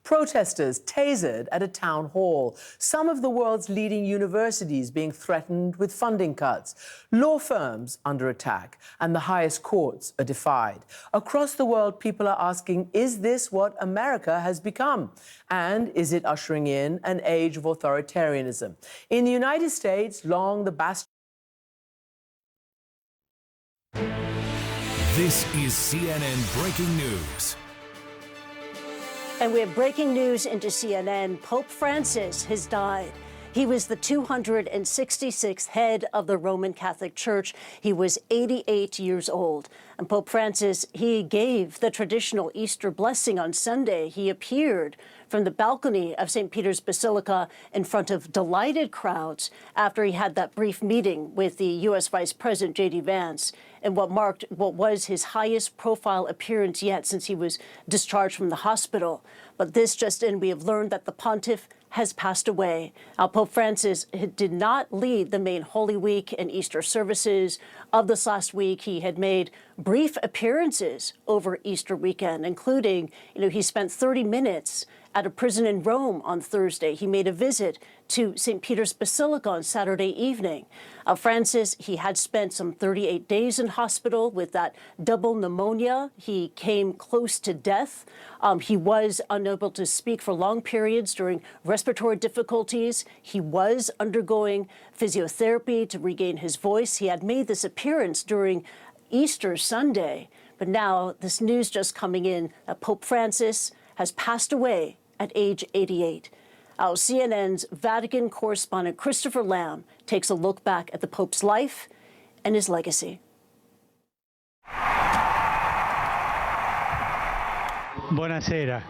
Protesters tasered at a town hall. Some of the world's leading universities being threatened with funding cuts. Law firms under attack, and the highest courts are defied. Across the world, people are asking, is this what America has become? And is it ushering in an age of authoritarianism? In the United States, long the bastion. This is CNN Breaking News. And we have breaking news into CNN. Pope Francis has died. He was the 266th head of the Roman Catholic Church. He was 88 years old. And Pope Francis, he gave the traditional Easter blessing on Sunday. He appeared from the balcony of St. Peter's Basilica in front of delighted crowds after he had that brief meeting with the U.S. Vice President J.D. Vance in what marked what was his highest profile appearance yet since he was discharged from the hospital. But this just in, we have learned that the pontiff has passed away. Now, Pope Francis did not lead the main Holy Week and Easter services of this last week. He had made brief appearances over Easter weekend, including, he spent 30 minutes at a prison in Rome on Thursday. He made a visit to St. Peter's Basilica on Saturday evening. Francis, he had spent some 38 days in hospital with that double pneumonia. He came close to death. He was unable to speak for long periods during respiratory difficulties. He was undergoing physiotherapy to regain his voice. He had made this appearance during Easter Sunday. But now this news just coming in that Pope Francis has passed away at age 88. Our CNN's Vatican correspondent Christopher Lamb takes a look back at the Pope's life and his legacy. Buonasera.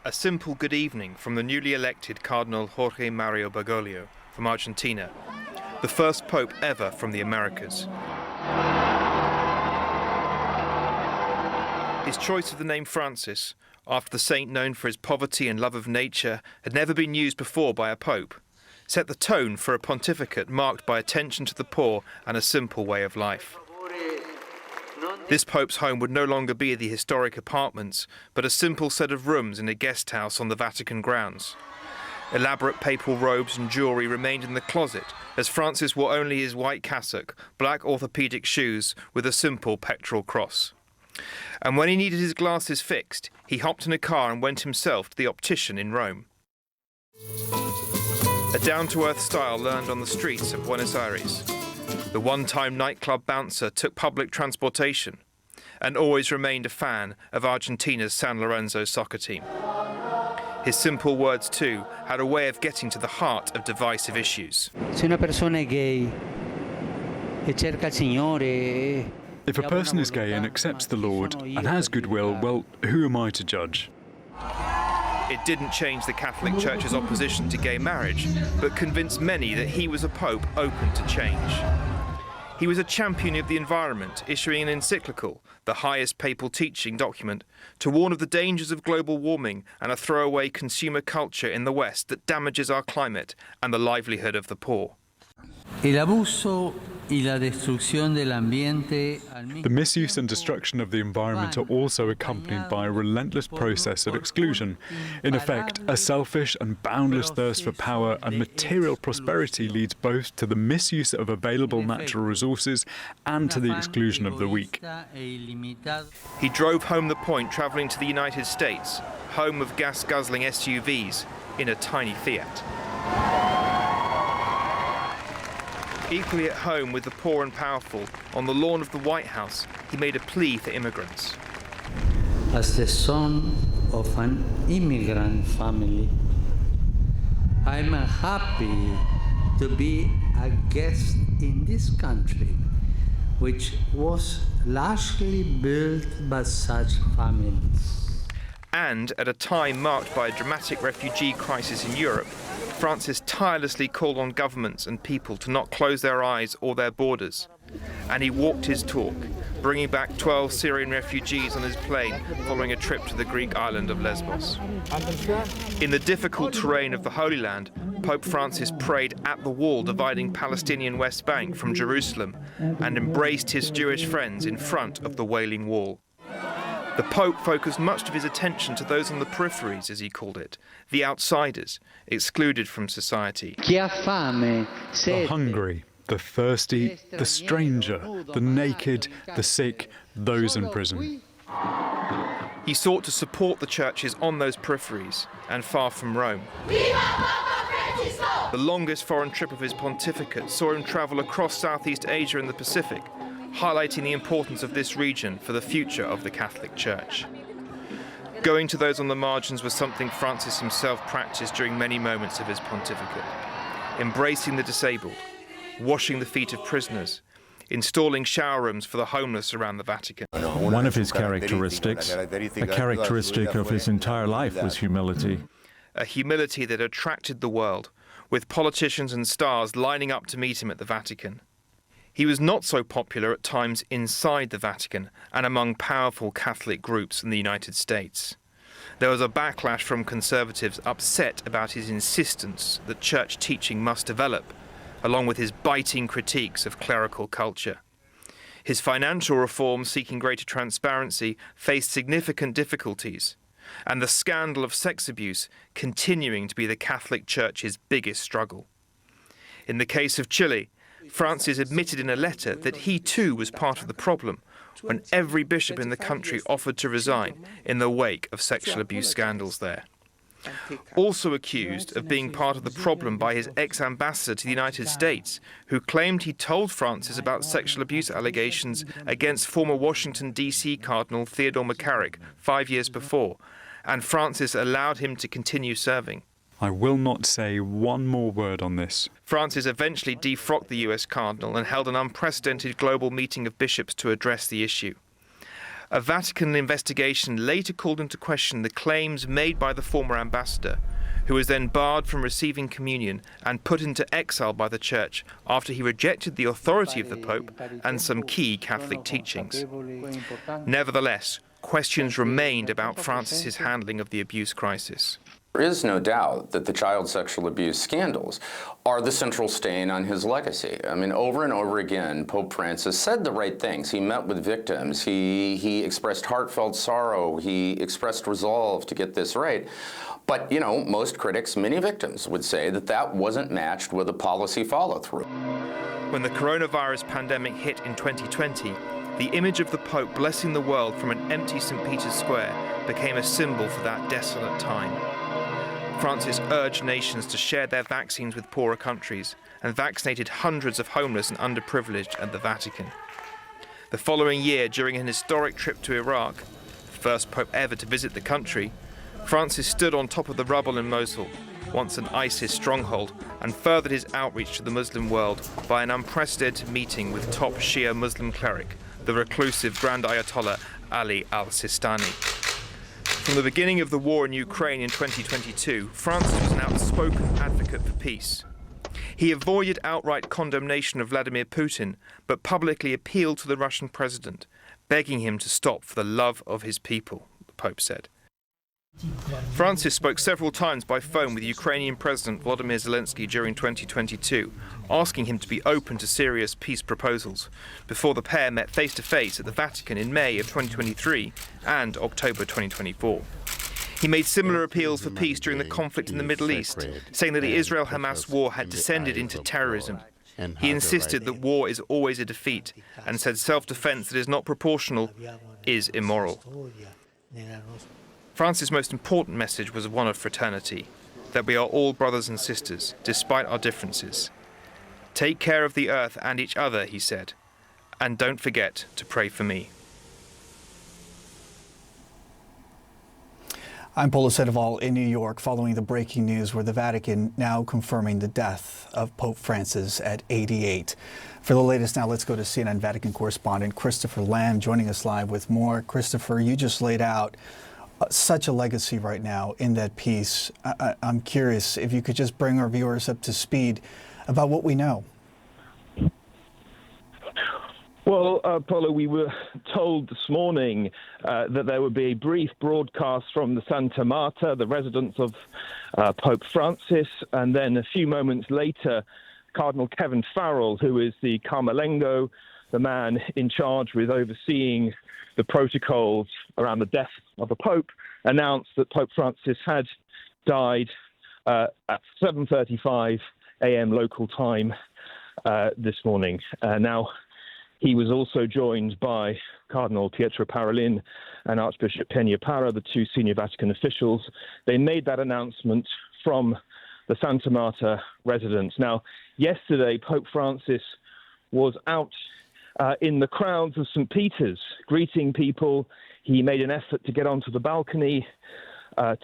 A simple good evening from the newly elected Cardinal Jorge Mario Bergoglio from Argentina, the first Pope ever from the Americas. His choice of the name Francis, after the saint known for his poverty and love of nature, had never been used before by a pope, set the tone for a pontificate marked by attention to the poor and a simple way of life. This pope's home would no longer be the historic apartments, but a simple set of rooms in a guest house on the Vatican grounds. Elaborate papal robes and jewellery remained in the closet, as Francis wore only his white cassock, black orthopaedic shoes with a simple pectoral cross. And when he needed his glasses fixed, he hopped in a car and went himself to the optician in Rome. A down-to-earth style learned on the streets of Buenos Aires. The one-time nightclub bouncer took public transportation and always remained a fan of Argentina's San Lorenzo soccer team. His simple words, too, had a way of getting to the heart of divisive issues. Se una persona è gay e cerca il Signore. If a person is gay and accepts the Lord and has goodwill, well, who am I to judge? It didn't change the Catholic Church's opposition to gay marriage, but convinced many that he was a pope open to change. He was a champion of the environment, issuing an encyclical, the highest papal teaching document, to warn of the dangers of global warming and a throwaway consumer culture in the West that damages our climate and the livelihood of the poor. The misuse and destruction of the environment are also accompanied by a relentless process of exclusion. In effect, a selfish and boundless thirst for power and material prosperity leads both to the misuse of available natural resources and to the exclusion of the weak. He drove home the point travelling to the United States, home of gas-guzzling SUVs, in a tiny Fiat. Equally at home with the poor and powerful, on the lawn of the White House, he made a plea for immigrants. As the son of an immigrant family, I'm happy to be a guest in this country, which was largely built by such families. And at a time marked by a dramatic refugee crisis in Europe, Francis tirelessly called on governments and people to not close their eyes or their borders. And he walked his talk, bringing back 12 Syrian refugees on his plane following a trip to the Greek island of Lesbos. In the difficult terrain of the Holy Land, Pope Francis prayed at the wall dividing Palestinian West Bank from Jerusalem and embraced his Jewish friends in front of the Wailing Wall. The Pope focused much of his attention to those on the peripheries, as he called it, the outsiders, excluded from society. The hungry, the thirsty, the stranger, the naked, the sick, those in prison. He sought to support the churches on those peripheries and far from Rome. The longest foreign trip of his pontificate saw him travel across Southeast Asia and the Pacific, highlighting the importance of this region for the future of the Catholic Church. Going to those on the margins was something Francis himself practiced during many moments of his pontificate. Embracing the disabled, washing the feet of prisoners, installing shower rooms for the homeless around the Vatican. One of his characteristics, a characteristic of his entire life, was humility. A humility that attracted the world, with politicians and stars lining up to meet him at the Vatican. He was not so popular at times inside the Vatican and among powerful Catholic groups in the United States. There was a backlash from conservatives upset about his insistence that church teaching must develop, along with his biting critiques of clerical culture. His financial reforms seeking greater transparency faced significant difficulties, and the scandal of sex abuse continuing to be the Catholic Church's biggest struggle. In the case of Chile, Francis admitted in a letter that he too was part of the problem when every bishop in the country offered to resign in the wake of sexual abuse scandals there. Also accused of being part of the problem by his ex-ambassador to the United States, who claimed he told Francis about sexual abuse allegations against former Washington, D.C. Cardinal Theodore McCarrick 5 years before, and Francis allowed him to continue serving. I will not say one more word on this. Francis eventually defrocked the US cardinal and held an unprecedented global meeting of bishops to address the issue. A Vatican investigation later called into question the claims made by the former ambassador, who was then barred from receiving communion and put into exile by the Church after he rejected the authority of the Pope and some key Catholic teachings. Nevertheless, questions remained about Francis's handling of the abuse crisis. There is no doubt that the child sexual abuse scandals are the central stain on his legacy. I mean, over and over again, Pope Francis said the right things. He met with victims. He expressed heartfelt sorrow. He expressed resolve to get this right. But, you know, most critics, many victims, would say that that wasn't matched with a policy follow-through. When the coronavirus pandemic hit in 2020, the image of the Pope blessing the world from an empty St. Peter's Square became a symbol for that desolate time. Francis urged nations to share their vaccines with poorer countries and vaccinated hundreds of homeless and underprivileged at the Vatican. The following year, during an historic trip to Iraq, the first Pope ever to visit the country, Francis stood on top of the rubble in Mosul, once an ISIS stronghold, and furthered his outreach to the Muslim world by an unprecedented meeting with top Shia Muslim cleric, the reclusive Grand Ayatollah Ali al-Sistani. From the beginning of the war in Ukraine in 2022, Francis was an outspoken advocate for peace. He avoided outright condemnation of Vladimir Putin, but publicly appealed to the Russian president, begging him to stop for the love of his people, the Pope said. Francis spoke several times by phone with Ukrainian President Volodymyr Zelensky during 2022, asking him to be open to serious peace proposals, before the pair met face-to-face at the Vatican in May of 2023 and October 2024. He made similar appeals for peace during the conflict in the Middle East, saying that the Israel-Hamas war had descended into terrorism. He insisted that war is always a defeat, and said self-defense that is not proportional is immoral. Francis' most important message was one of fraternity, that we are all brothers and sisters, despite our differences. Take care of the earth and each other, he said, and don't forget to pray for me. I'm Polo Sandoval in New York, following the breaking news where the Vatican now confirming the death of Pope Francis at 88. For the latest now, let's go to CNN Vatican correspondent Christopher Lamb joining us live with more. Christopher, you just laid out such a legacy right now in that piece. I'm curious if you could just bring our viewers up to speed about what we know. Well, Paulo, we were told this morning that there would be a brief broadcast from the Santa Marta, the residence of Pope Francis, and then a few moments later, Cardinal Kevin Farrell, who is the Carmelengo, the man in charge with overseeing the protocols around the death of the Pope, announced that Pope Francis had died at 7:35 a.m. local time this morning. Now, he was also joined by Cardinal Pietro Parolin and Archbishop Peña-Parra, the two senior Vatican officials. They made that announcement from the Santa Marta residence. Now, yesterday, Pope Francis was out in the crowds of St. Peter's, greeting people. He made an effort to get onto the balcony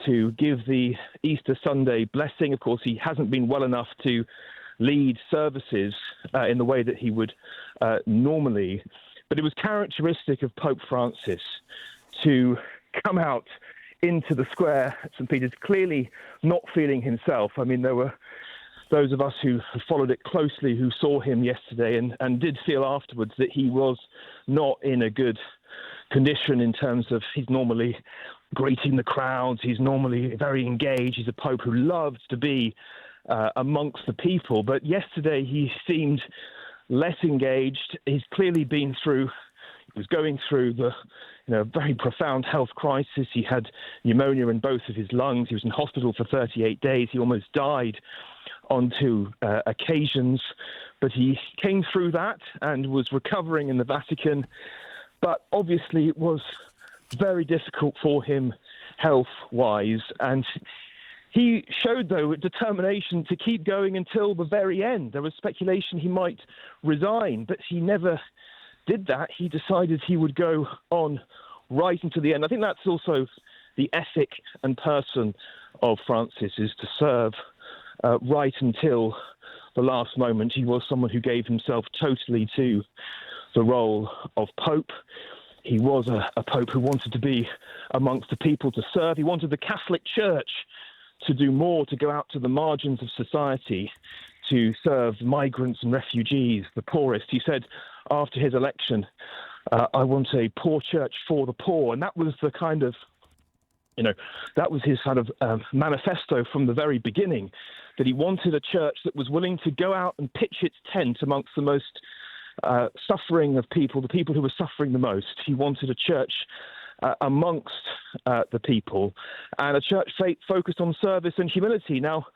to give the Easter Sunday blessing. Of course, he hasn't been well enough to lead services in the way that he would normally. But it was characteristic of Pope Francis to come out into the square at St. Peter's, clearly not feeling himself. I mean, there were those of us who followed it closely who saw him yesterday and did feel afterwards that he was not in a good condition in terms of he's normally greeting the crowds, he's normally very engaged, he's a pope who loves to be amongst the people. But yesterday he seemed less engaged. He's clearly been through, he was going through the very profound health crisis. He had pneumonia in both of his lungs. He was in hospital for 38 days. He almost died on two occasions, but he came through that and was recovering in the Vatican. But obviously it was very difficult for him health-wise, and he showed, though, determination to keep going until the very end. There was speculation he might resign, but he never did that. He decided he would go on right until the end. I think that's also the ethic and person of Francis, is to serve right until the last moment. He was someone who gave himself totally to the role of Pope. He was a Pope who wanted to be amongst the people, to serve. He wanted the Catholic Church to do more, to go out to the margins of society, to serve migrants and refugees, the poorest. He said after his election, I want a poor church for the poor. And that was the kind of, that was his kind of manifesto from the very beginning, that he wanted a church that was willing to go out and pitch its tent amongst the most suffering of people, the people who were suffering the most. He wanted a church amongst the people, and a church focused on service and humility. Now,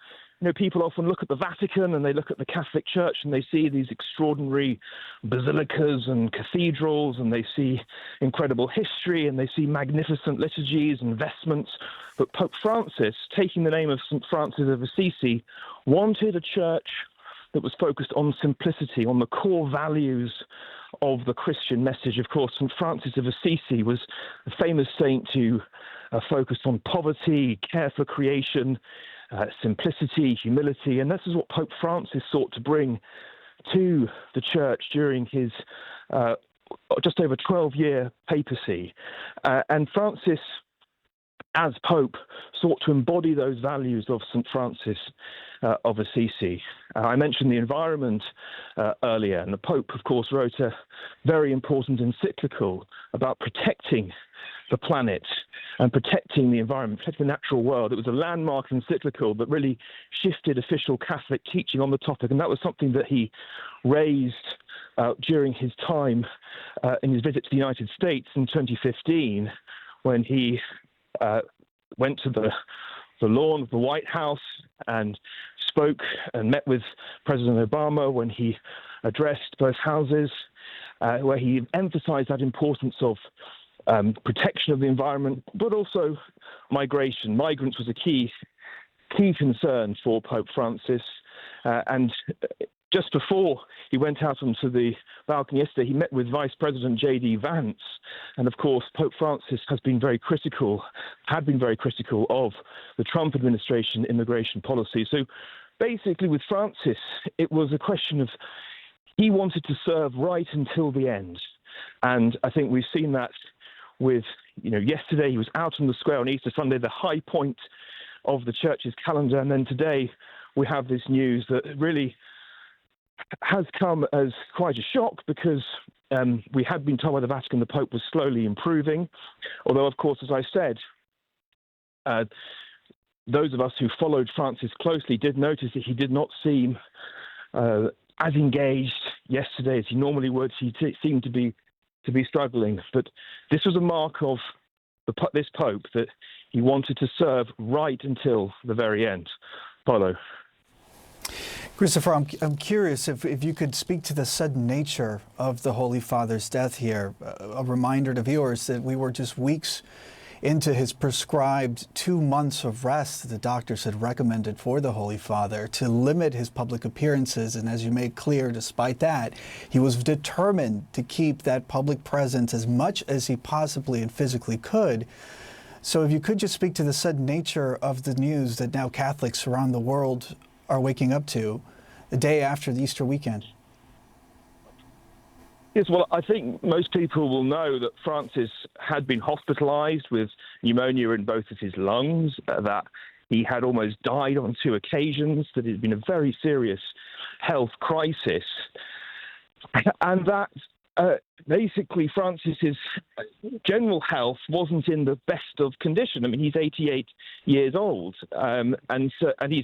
people often look at the Vatican and they look at the Catholic Church and they see these extraordinary basilicas and cathedrals, and they see incredible history, and they see magnificent liturgies and vestments. But Pope Francis, taking the name of St. Francis of Assisi, wanted a church that was focused on simplicity, on the core values of the Christian message. Of course, St. Francis of Assisi was a famous saint who focused on poverty, care for creation, simplicity, humility, and this is what Pope Francis sought to bring to the church during his just over 12-year papacy. And Francis, as Pope, sought to embody those values of St. Francis of Assisi. I mentioned the environment earlier, and the Pope, of course, wrote a very important encyclical about protecting the planet and protecting the environment, protecting the natural world. It was a landmark encyclical that really shifted official Catholic teaching on the topic, and that was something that he raised during his time in his visit to the United States in 2015, when he went to the lawn of the White House and spoke and met with President Obama when he addressed both houses, where he emphasized that importance of protection of the environment, but also migration. Migrants was a key concern for Pope Francis. And just before he went out onto the balcony yesterday, he met with Vice President J.D. Vance. And of course, Pope Francis had been very critical of the Trump administration immigration policy. So basically with Francis, it was a question of he wanted to serve right until the end. And I think we've seen that with, yesterday he was out on the square on Easter Sunday, the high point of the church's calendar. And then today we have this news that really has come as quite a shock, because we had been told by the Vatican the Pope was slowly improving. Although, of course, as I said, those of us who followed Francis closely did notice that he did not seem as engaged yesterday as he normally would. He seemed to be to be struggling. But this was a mark of this Pope that he wanted to serve right until the very end. Polo. Christopher, I'm curious if you could speak to the sudden nature of the Holy Father's death here. A reminder to viewers that we were just weeks into his prescribed 2 months of rest that the doctors had recommended for the Holy Father to limit his public appearances. And as you made clear, despite that, he was determined to keep that public presence as much as he possibly and physically could. So if you could just speak to the sudden nature of the news that now Catholics around the world are waking up to the day after the Easter weekend. Yes, well, I think most people will know that Francis had been hospitalized with pneumonia in both of his lungs, that he had almost died on 2 occasions, that it had been a very serious health crisis, and that basically Francis's general health wasn't in the best of condition. I mean, he's 88 years old, and he's